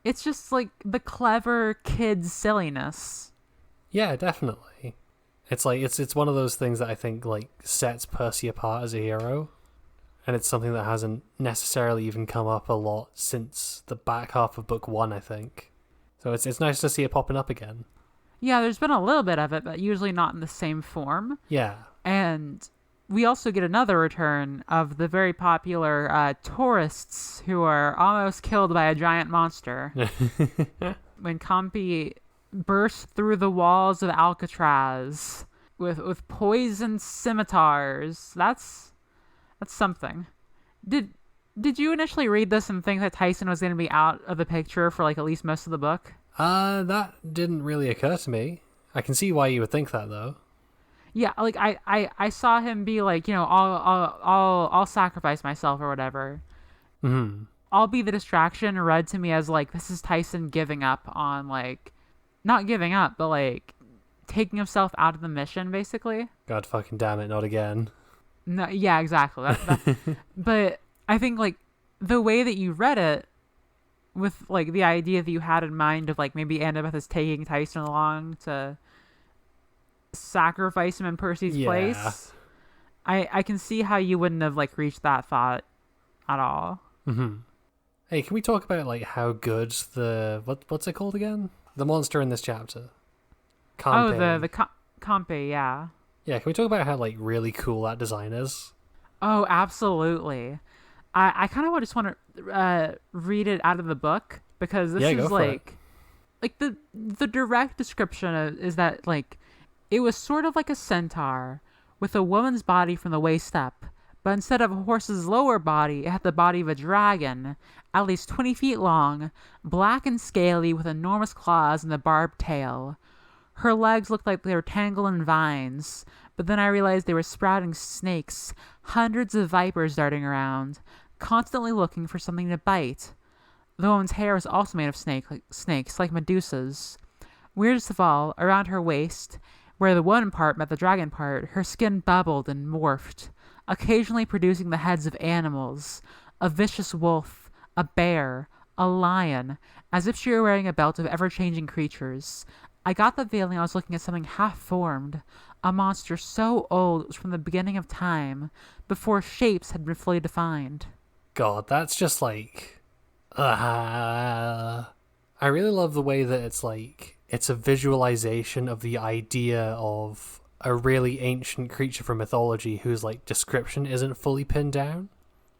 It's just like the clever kid's silliness. Yeah, definitely. It's like it's one of those things that I think like sets Percy apart as a hero. And it's something that hasn't necessarily even come up a lot since the back half of book 1, I think. So it's nice to see it popping up again. Yeah, there's been a little bit of it, but usually not in the same form. Yeah. And we also get another return of the very popular tourists who are almost killed by a giant monster. When Campi bursts through the walls of Alcatraz with poisoned scimitars. That's something. Did you initially read this and think that Tyson was going to be out of the picture for like at least most of the book? That didn't really occur to me. I can see why you would think that though. Yeah, like I saw him be like, I'll sacrifice myself or whatever. Mm-hmm. I'll be the distraction read to me as like this is Tyson giving up on like not giving up, but like taking himself out of the mission basically. God fucking damn it, not again. No, yeah, exactly. But I think like the way that you read it with like the idea that you had in mind of like maybe Annabeth is taking Tyson along to sacrifice him in Percy's place. I can see how you wouldn't have like reached that thought at all. Mm-hmm. Hey, can we talk about like how good what's it called again? The monster in this chapter. Campe. Oh, the Campe, yeah. Yeah, can we talk about how like really cool that design is? Oh, absolutely. I kind of just want to read it out of the book because this is like the direct description is that like it was sort of like a centaur with a woman's body from the waist up, but instead of a horse's lower body, it had the body of a dragon, at least 20 feet long, black and scaly with enormous claws and a barbed tail. Her legs looked like they were tangled in vines, but then I realized they were sprouting snakes, hundreds of vipers darting around, constantly looking for something to bite. The woman's hair was also made of snakes, like Medusa's. Weirdest of all, around her waist, where the woman part met the dragon part, her skin bubbled and morphed, occasionally producing the heads of animals, a vicious wolf, a bear, a lion, as if she were wearing a belt of ever-changing creatures. I got the feeling I was looking at something half-formed, a monster so old it was from the beginning of time, before shapes had been fully defined. God, that's just like... I really love the way that it's like... It's a visualization of the idea of a really ancient creature from mythology whose like description isn't fully pinned down,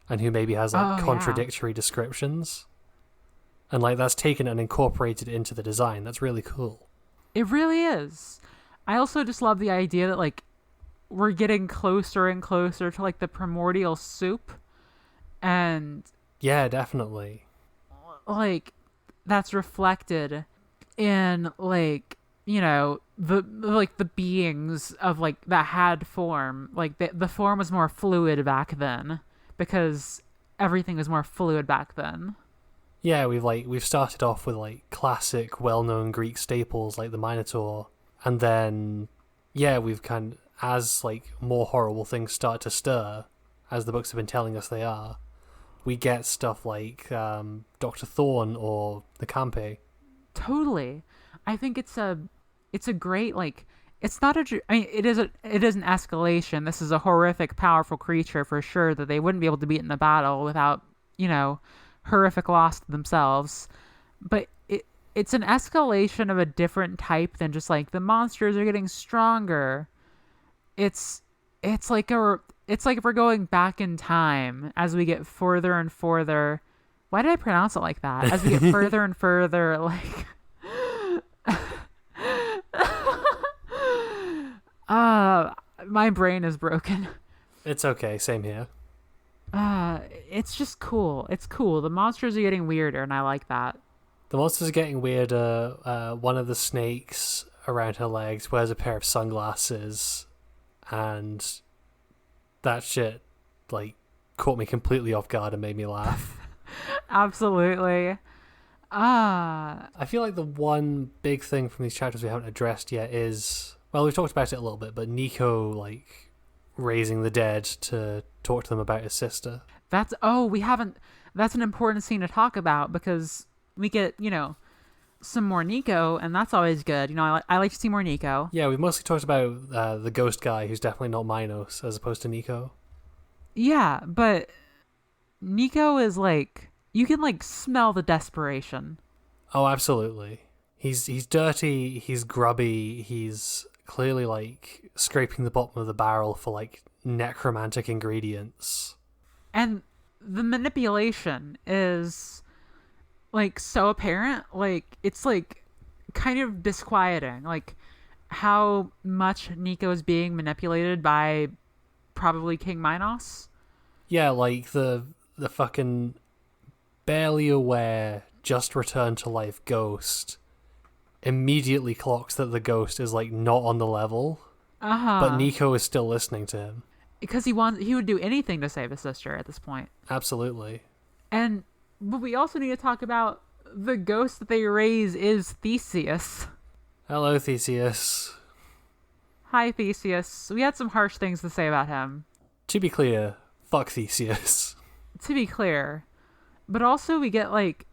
and who maybe has like contradictory descriptions. And like that's taken and incorporated into the design. That's really cool. It really is. I also just love the idea that like we're getting closer and closer to like the primordial soup, and yeah, definitely. Like that's reflected in like the beings of like that had form. Like the form was more fluid back then because everything was more fluid back then. Yeah, we've started off with like classic, well-known Greek staples like the Minotaur, and then we've kind of, as like more horrible things start to stir, as the books have been telling us they are, we get stuff like Dr. Thorne or the Campe. Totally, I think it's a great like. It's not it is an escalation. This is a horrific, powerful creature for sure that they wouldn't be able to beat in the battle without horrific loss to themselves, but it's an escalation of a different type than just like the monsters are getting stronger. It's like we're going back in time as we get further and further. Why did I pronounce it like that? As we get further and further, like my brain is broken. It's okay, same here. It's just cool. It's cool. The monsters are getting weirder, and I like that. The monsters are getting weirder. One of the snakes around her legs wears a pair of sunglasses, and that shit, like, caught me completely off guard and made me laugh. Absolutely. I feel like the one big thing from these chapters we haven't addressed yet is, well, we've talked about it a little bit, but Nico, like, raising the dead to talk to them about his sister. That's an important scene to talk about because we get, some more Nico, and that's always good. I like to see more Nico. Yeah, we've mostly talked about the ghost guy who's definitely not Minos as opposed to Nico. Yeah, but Nico is like, you can like smell the desperation. Oh, absolutely. He's dirty, he's grubby, he's clearly like scraping the bottom of the barrel for like necromantic ingredients. And the manipulation is like so apparent. Like it's like kind of disquieting. Like how much Nico is being manipulated by probably King Minos. Yeah, like the fucking barely aware, just returned to life ghost immediately clocks that the ghost is like not on the level. But Nico is still listening to him. Because he would do anything to save his sister at this point. Absolutely. But we also need to talk about the ghost that they raise is Theseus. Hello, Theseus. Hi, Theseus. We had some harsh things to say about him. To be clear, fuck Theseus. To be clear. But also we get, like,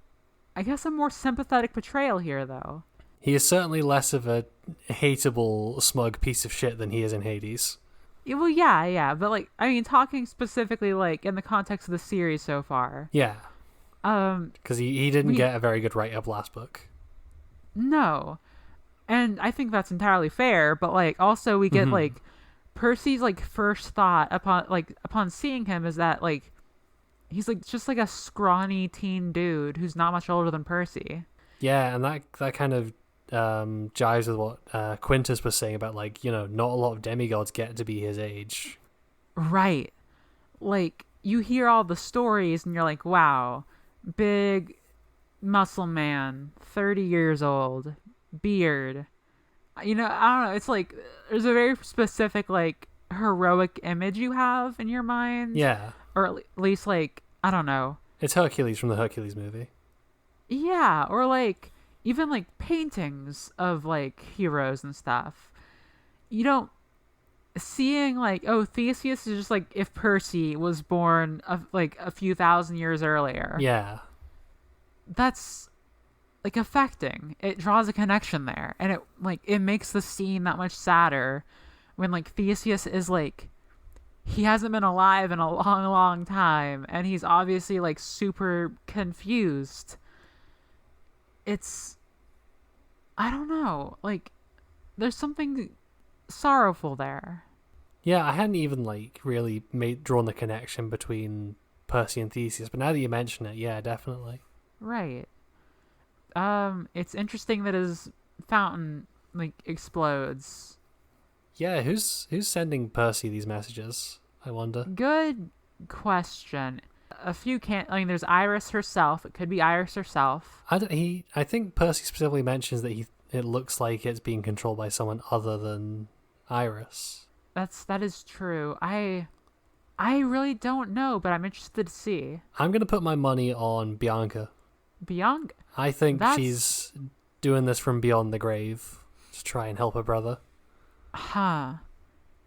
I guess a more sympathetic portrayal here, though. He is certainly less of a hateable, smug piece of shit than he is in Hades. Well, yeah. But, like, I mean, talking specifically, like, in the context of the series so far. Yeah. Because he didn't get a very good write-up last book. No. And I think that's entirely fair, but, like, also we get, like, Percy's, like, first thought upon seeing him is that, like, he's, like, just, like, a scrawny teen dude who's not much older than Percy. Yeah, and that kind of jives with what Quintus was saying about, like, you know, not a lot of demigods get to be his age. Right. Like, you hear all the stories and you're like, wow, big muscle man, 30 years old, beard. You know, I don't know, it's like, there's a very specific, like, heroic image you have in your mind. Yeah. Or at least, like, I don't know. It's Hercules from the Hercules movie. Yeah, or, like, even, like, paintings of, like, heroes and stuff. You don't... Seeing, like, oh, Theseus is just, like, if Percy was born, like, a few thousand years earlier. Yeah. That's, like, affecting. It draws a connection there. And it, like, it makes the scene that much sadder when, like, Theseus is, like... He hasn't been alive in a long, long time. And he's obviously, like, super confused. It's... I don't know. Like, there's something sorrowful there. Yeah, I hadn't even, like, really drawn the connection between Percy and Theseus, but now that you mention it, yeah, definitely. Right. It's interesting that his fountain, like, explodes. Yeah, who's sending Percy these messages, I wonder? Good question. A few can't... I mean, there's Iris herself. It could be Iris herself. I think Percy specifically mentions that it looks like it's being controlled by someone other than Iris. That is true. I really don't know, but I'm interested to see. I'm going to put my money on Bianca. Bianca? I think she's doing this from beyond the grave to try and help her brother. Huh.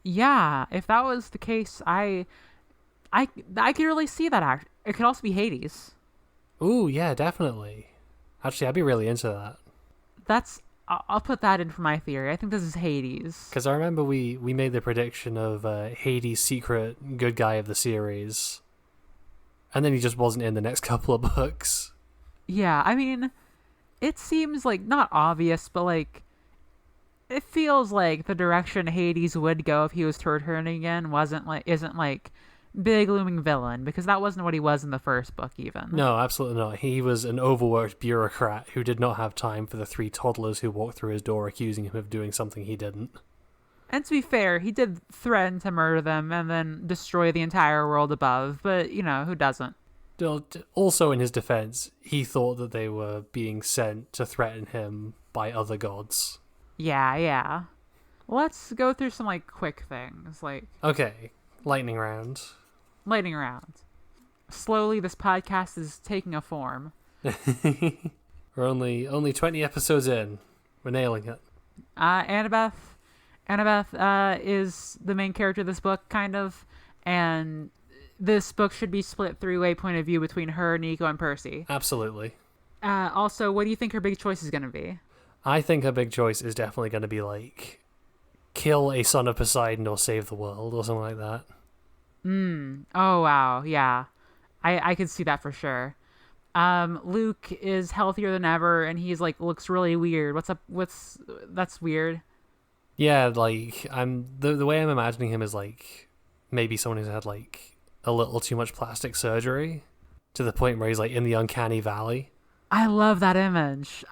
Yeah, if that was the case, I could really see that. It could also be Hades. Ooh, yeah, definitely. Actually, I'd be really into that. I'll put that in for my theory. I think this is Hades. Because I remember we made the prediction of Hades' secret good guy of the series. And then he just wasn't in the next couple of books. Yeah, I mean, it seems like not obvious, but like it feels like the direction Hades would go if he was to return again isn't like big looming villain, because that wasn't what he was in the first book even. No, absolutely not. He was an overworked bureaucrat who did not have time for the 3 toddlers who walked through his door accusing him of doing something he didn't. And to be fair, he did threaten to murder them and then destroy the entire world above, but, you know, who doesn't? Also, in his defense, he thought that they were being sent to threaten him by other gods. Yeah. Let's go through some, like, quick things, like... Okay, lightning round. Slowly, this podcast is taking a form. We're only 20 episodes in. We're nailing it. Annabeth is the main character of this book, kind of, and this book should be split 3-way point of view between her, Nico, and Percy. Absolutely. Also, what do you think her big choice is going to be? I think her big choice is definitely going to be, like, kill a son of Poseidon or save the world or something like that. Oh, wow. Yeah. I could see that for sure. Luke is healthier than ever, and he's, like, looks really weird. What's up? That's weird. Yeah, like, the way I'm imagining him is, like, maybe someone who's had, like, a little too much plastic surgery to the point where he's, like, in the uncanny valley. I love that image.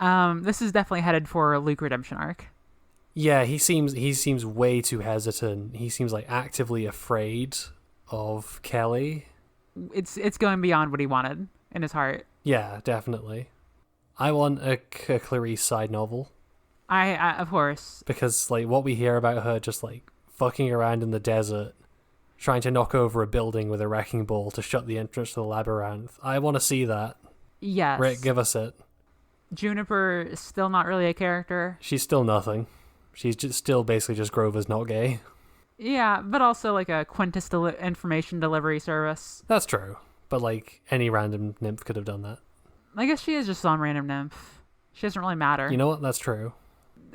This is definitely headed for a Luke redemption arc. Yeah, he seems way too hesitant. He seems, like, actively afraid of Kelly. It's going beyond what he wanted in his heart. Yeah, definitely. I want a Clarice side novel. I of course. Because, like, what we hear about her just, like, fucking around in the desert, trying to knock over a building with a wrecking ball to shut the entrance to the labyrinth. I want to see that. Yes. Rick, give us it. Juniper is still not really a character. She's still nothing. She's still basically just Grover's not gay. Yeah, but also like a Quintus information delivery service. That's true. But like any random nymph could have done that. I guess she is just some random nymph. She doesn't really matter. You know what? That's true.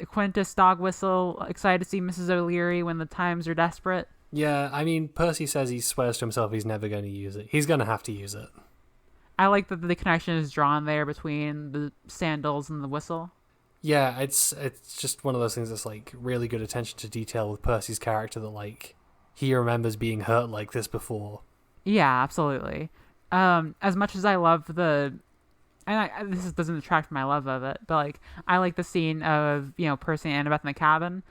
Quintus dog whistle, excited to see Mrs. O'Leary when the times are desperate. Yeah, I mean, Percy says he swears to himself he's never going to use it. He's going to have to use it. I like that the connection is drawn there between the sandals and the whistle. Yeah, it's just one of those things that's like really good attention to detail with Percy's character that like he remembers being hurt like this before. Yeah, absolutely. As much as I love this doesn't detract from my love of it, but like I like the scene of, you know, Percy and Annabeth in the cabin.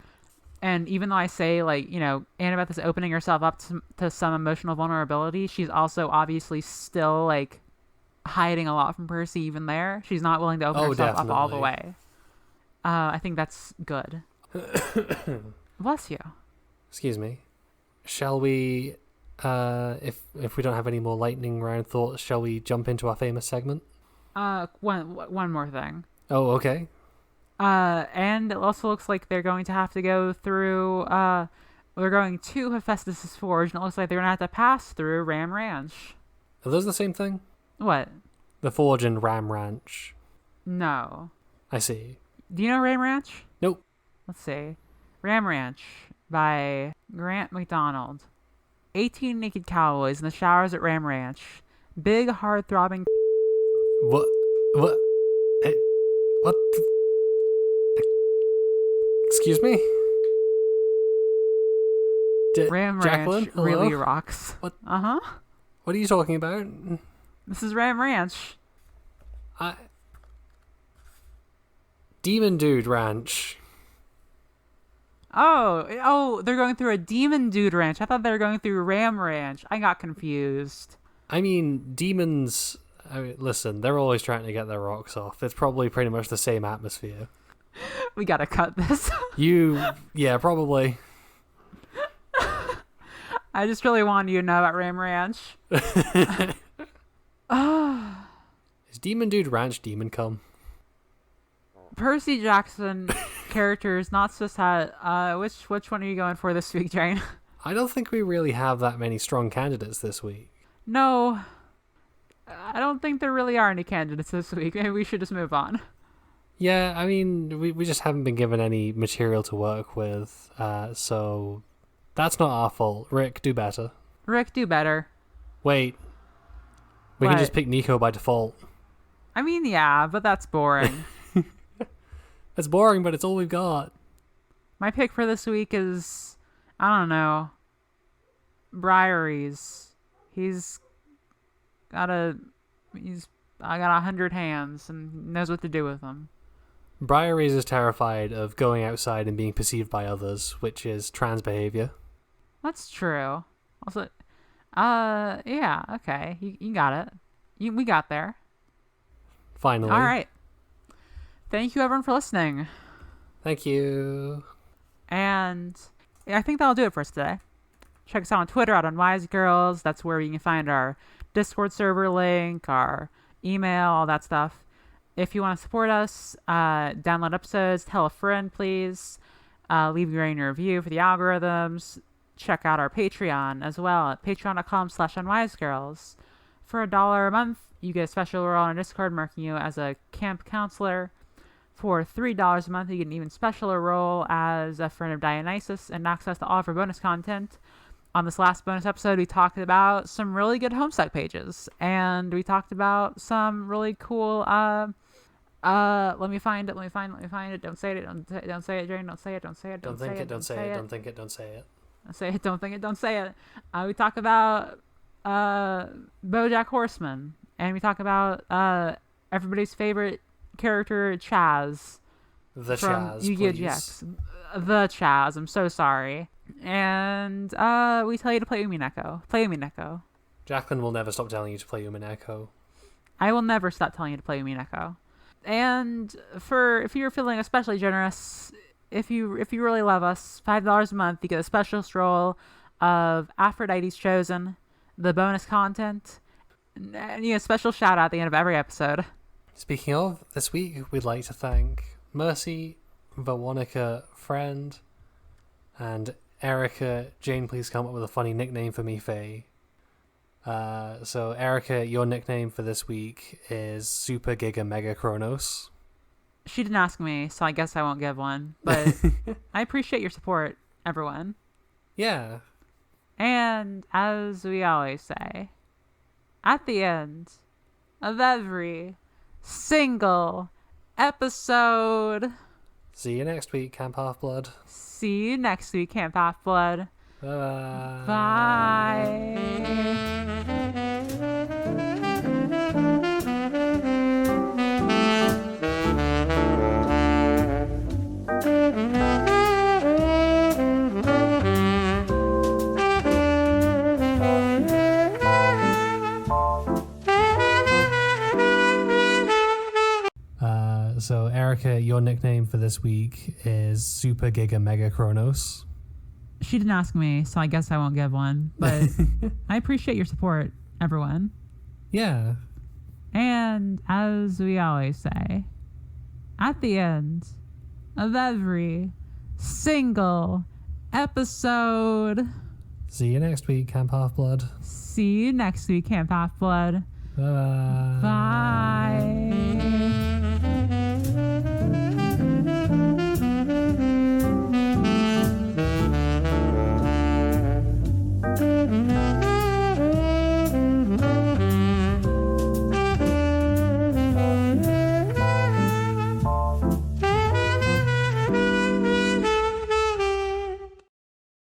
And even though I say, like, you know, Annabeth is opening herself up to some emotional vulnerability, she's also obviously still like hiding a lot from Percy even there. She's not willing to open herself up all the way. I think that's good. Bless you. Excuse me. Shall we, if we don't have any more lightning round thoughts, shall we jump into our famous segment? One more thing. Oh, okay. And it also looks like they're going to have to go through, they're going to Hephaestus' Forge, and it looks like they're going to have to pass through Ram Ranch. Are those the same thing? What? The Forge and Ram Ranch. No. I see. Do you know Ram Ranch? Nope. Let's see. Ram Ranch by Grant McDonald. 18 naked cowboys in the showers at Ram Ranch. Big, hard-throbbing... What? Hey, what? Excuse me? Ram Jacqueline? Ranch really rocks. What? Uh-huh. What are you talking about? This is Ram Ranch. Demon Dude Ranch. Oh, they're going through a Demon Dude Ranch. I thought they were going through Ram Ranch. I got confused. I mean, demons... listen, they're always trying to get their rocks off. It's probably pretty much the same atmosphere. We gotta cut this. Yeah, probably. I just really wanted you to know about Ram Ranch. Is Demon Dude Ranch demon cum? Percy Jackson characters not supposed to have, which one are you going for this week, Jane? I don't think we really have that many strong candidates this week. No. I don't think there really are any candidates this week. Maybe we should just move on. Yeah, I mean, we just haven't been given any material to work with, so that's not our fault. Rick, do better. Rick, do better. Wait. We can just pick Nico by default. I mean, yeah, but that's boring. It's boring, but it's all we've got. My pick for this week is, I don't know, Briaries. I got 100 hands and knows what to do with them. Briaries is terrified of going outside and being perceived by others, which is trans behavior. That's true. Also, yeah, okay, you got it. We got there. Finally. All right. Thank you, everyone, for listening. Thank you. And I think that'll do it for us today. Check us out on Twitter at Unwise Girls. That's where you can find our Discord server link, our email, all that stuff. If you want to support us, download episodes, tell a friend, please. Leave your rating and review for the algorithms. Check out our Patreon as well at patreon.com/unwisegirls. For $1 a month, you get a special role on Discord marking you as a camp counselor. For $3 a month, you get an even specialer role as a friend of Dionysus and access to all of our bonus content. On this last bonus episode, we talked about some really good Homestuck pages, and we talked about some really cool, let me find it, don't say it, don't say it, Jane, don't say it, don't say it, don't think it, don't say it, don't think it, don't say it. Say it, don't think it, don't say it. We talk about, BoJack Horseman, and we talk about, everybody's favorite character, Chaz. The from Chaz, Yu-Gi-Oh! please. GX. The Chaz, I'm so sorry. And we tell you to play Umineko. Play Umineko. Jacqueline will never stop telling you to play Umineko. I will never stop telling you to play Umineko. And if you're feeling especially generous, if you really love us, $5 a month, you get a special stroll of Aphrodite's Chosen, the bonus content, and special shout out at the end of every episode. Speaking of, this week we'd like to thank Mercy, Veronica, Friend, and Erica. Jane, please come up with a funny nickname for me, Faye. So Erica, your nickname for this week is Super Giga Mega Chronos. She didn't ask me, so I guess I won't give one. But I appreciate your support, everyone. Yeah. And as we always say, at the end of every single episode. See you next week, Camp Half-Blood. See you next week, Camp Half-Blood. Bye. Bye. So Erica, your nickname for this week is Super Giga Mega Chronos. She didn't ask me, so I guess I won't give one. But I appreciate your support, everyone. Yeah. And as we always say, at the end of every single episode. See you next week, Camp Half-Blood. See you next week, Camp Half-Blood. Bye. Bye.